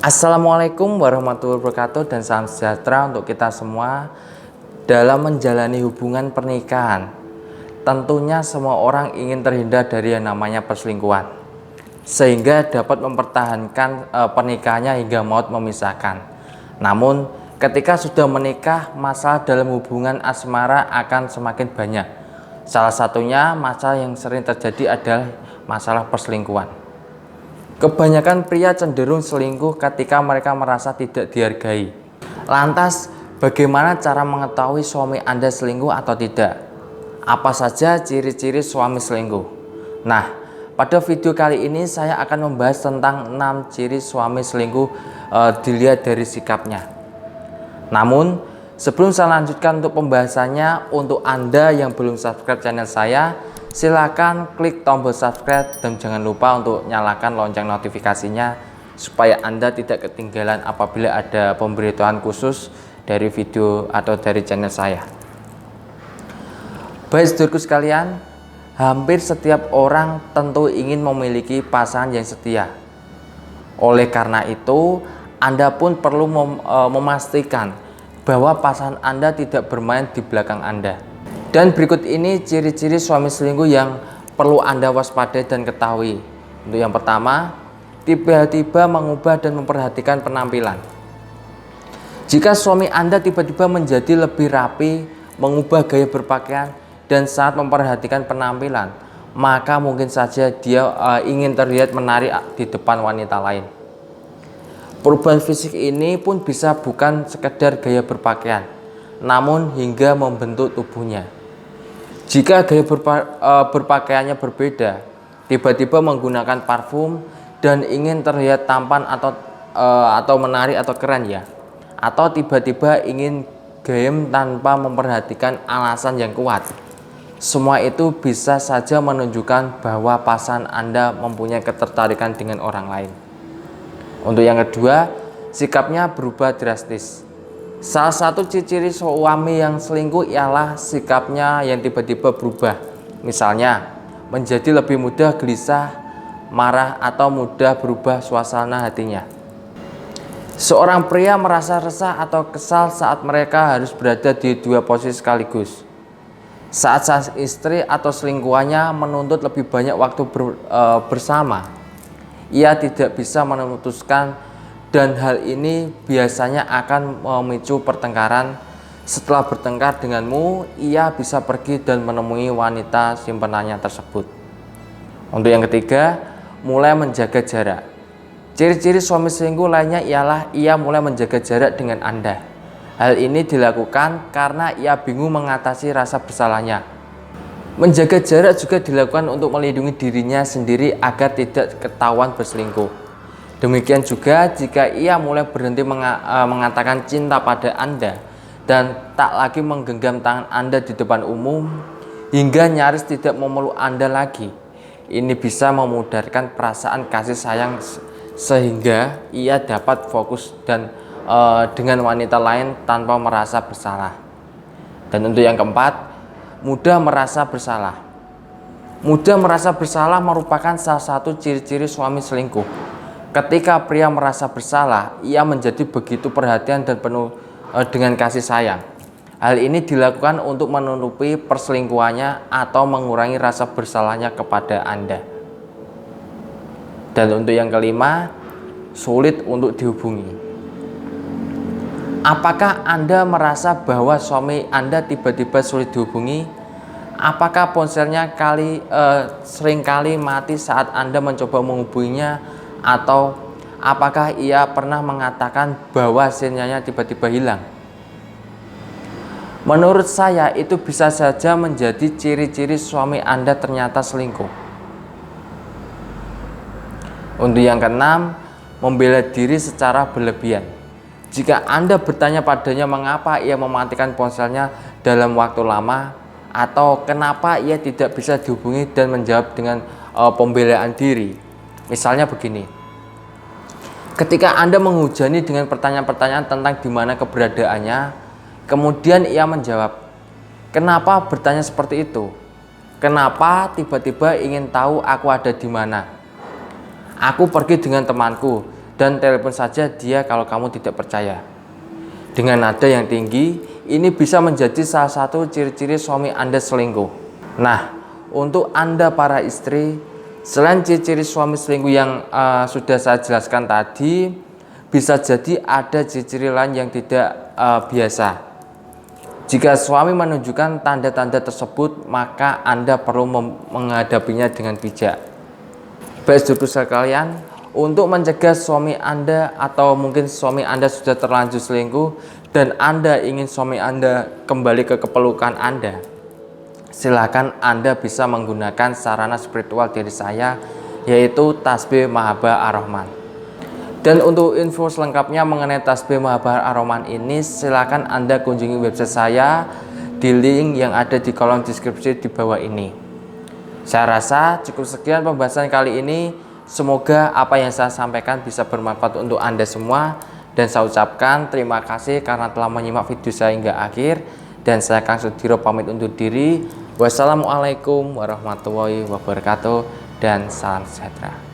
Assalamualaikum warahmatullahi wabarakatuh dan salam sejahtera untuk kita semua dalam menjalani hubungan pernikahan. Tentunya semua orang ingin terhindar dari yang namanya perselingkuhan, sehingga dapat mempertahankan pernikahannya hingga maut memisahkan. Namun ketika sudah menikah, masalah dalam hubungan asmara akan semakin banyak. Salah satunya masalah yang sering terjadi adalah masalah perselingkuhan. Kebanyakan pria cenderung selingkuh ketika mereka merasa tidak dihargai. Lantas, bagaimana cara mengetahui suami Anda selingkuh atau tidak? Apa saja ciri-ciri suami selingkuh? Nah, pada video kali ini saya akan membahas tentang 6 ciri suami selingkuh dilihat dari sikapnya. Namun, sebelum saya lanjutkan untuk pembahasannya, untuk Anda yang belum subscribe channel saya, silakan klik tombol subscribe dan jangan lupa untuk nyalakan lonceng notifikasinya supaya Anda tidak ketinggalan apabila ada pemberitahuan khusus dari video atau dari channel saya. Baik sedulurku sekalian, hampir setiap orang tentu ingin memiliki pasangan yang setia. Oleh karena itu, Anda pun perlu memastikan bahwa pasangan Anda tidak bermain di belakang Anda. Dan berikut ini ciri-ciri suami selingkuh yang perlu Anda waspadai dan ketahui. Untuk yang pertama, tiba-tiba mengubah dan memperhatikan penampilan. Jika suami Anda tiba-tiba menjadi lebih rapi, mengubah gaya berpakaian, dan saat memperhatikan penampilan, maka mungkin saja dia ingin terlihat menarik di depan wanita lain. Perubahan fisik ini pun bisa bukan sekedar gaya berpakaian, namun hingga membentuk tubuhnya. Jika gaya berpakaiannya berbeda, tiba-tiba menggunakan parfum dan ingin terlihat tampan atau menarik atau keren ya, atau tiba-tiba ingin gayem tanpa memperhatikan alasan yang kuat, semua itu bisa saja menunjukkan bahwa pasangan Anda mempunyai ketertarikan dengan orang lain. Untuk yang kedua, sikapnya berubah drastis. Salah satu ciri suami yang selingkuh ialah sikapnya yang tiba-tiba berubah. Misalnya, menjadi lebih mudah gelisah, marah, atau mudah berubah suasana hatinya. Seorang pria merasa resah atau kesal saat mereka harus berada di dua posisi sekaligus. Saat sang istri atau selingkuhannya menuntut lebih banyak waktu bersama, ia tidak bisa memutuskan, dan hal ini biasanya akan memicu pertengkaran. Setelah bertengkar denganmu, ia bisa pergi dan menemui wanita simpenannya tersebut. Untuk yang ketiga, mulai menjaga jarak. Ciri-ciri suami selingkuh lainnya ialah ia mulai menjaga jarak dengan Anda. Hal ini dilakukan karena ia bingung mengatasi rasa bersalahnya. Menjaga jarak juga dilakukan untuk melindungi dirinya sendiri agar tidak ketahuan berselingkuh. Demikian juga jika ia mulai berhenti mengatakan cinta pada Anda dan tak lagi menggenggam tangan Anda di depan umum, hingga nyaris tidak memeluk Anda lagi. Ini bisa memudarkan perasaan kasih sayang sehingga ia dapat fokus dengan wanita lain tanpa merasa bersalah. Dan untuk yang keempat, mudah merasa bersalah. Mudah merasa bersalah merupakan salah satu ciri-ciri suami selingkuh. Ketika pria merasa bersalah, ia menjadi begitu perhatian dan penuh dengan kasih sayang. Hal ini dilakukan untuk menutupi perselingkuhannya atau mengurangi rasa bersalahnya kepada Anda. Dan untuk yang kelima, sulit untuk dihubungi. Apakah Anda merasa bahwa suami Anda tiba-tiba sulit dihubungi? Apakah ponselnya seringkali mati saat Anda mencoba menghubunginya? Atau apakah ia pernah mengatakan bahwa sinyalnya tiba-tiba hilang? Menurut saya itu bisa saja menjadi ciri-ciri suami Anda ternyata selingkuh. Untuk yang keenam, membela diri secara berlebihan. Jika Anda bertanya padanya mengapa ia mematikan ponselnya dalam waktu lama, atau kenapa ia tidak bisa dihubungi dan menjawab dengan pembelaan diri. Misalnya begini, ketika Anda menghujani dengan pertanyaan-pertanyaan tentang di mana keberadaannya, kemudian ia menjawab, "Kenapa bertanya seperti itu? Kenapa tiba-tiba ingin tahu aku ada di mana? Aku pergi dengan temanku dan telepon saja dia kalau kamu tidak percaya. Dengan nada yang tinggi, ini bisa menjadi salah satu ciri-ciri suami Anda selingkuh. Nah, untuk Anda para istri, selain ciri-ciri suami selingkuh yang sudah saya jelaskan tadi, bisa jadi ada ciri-ciri lain yang tidak biasa. Jika suami menunjukkan tanda-tanda tersebut, maka Anda perlu menghadapinya dengan bijak. Baik saudara sekalian, untuk mencegah suami Anda atau mungkin suami Anda sudah terlanjur selingkuh dan Anda ingin suami Anda kembali ke kepelukan Anda, silakan Anda bisa menggunakan sarana spiritual dari saya, yaitu tasbih Mahabbah Ar-Rahman. Dan untuk info selengkapnya mengenai tasbih Mahabbah Ar-Rahman ini, silakan Anda kunjungi website saya di link yang ada di kolom deskripsi di bawah ini. Saya rasa cukup sekian pembahasan kali ini. Semoga apa yang saya sampaikan bisa bermanfaat untuk Anda semua. Dan saya ucapkan terima kasih karena telah menyimak video saya hingga akhir. Dan saya Kang Sudiro pamit undur diri. Wassalamualaikum warahmatullahi wabarakatuh dan salam sejahtera.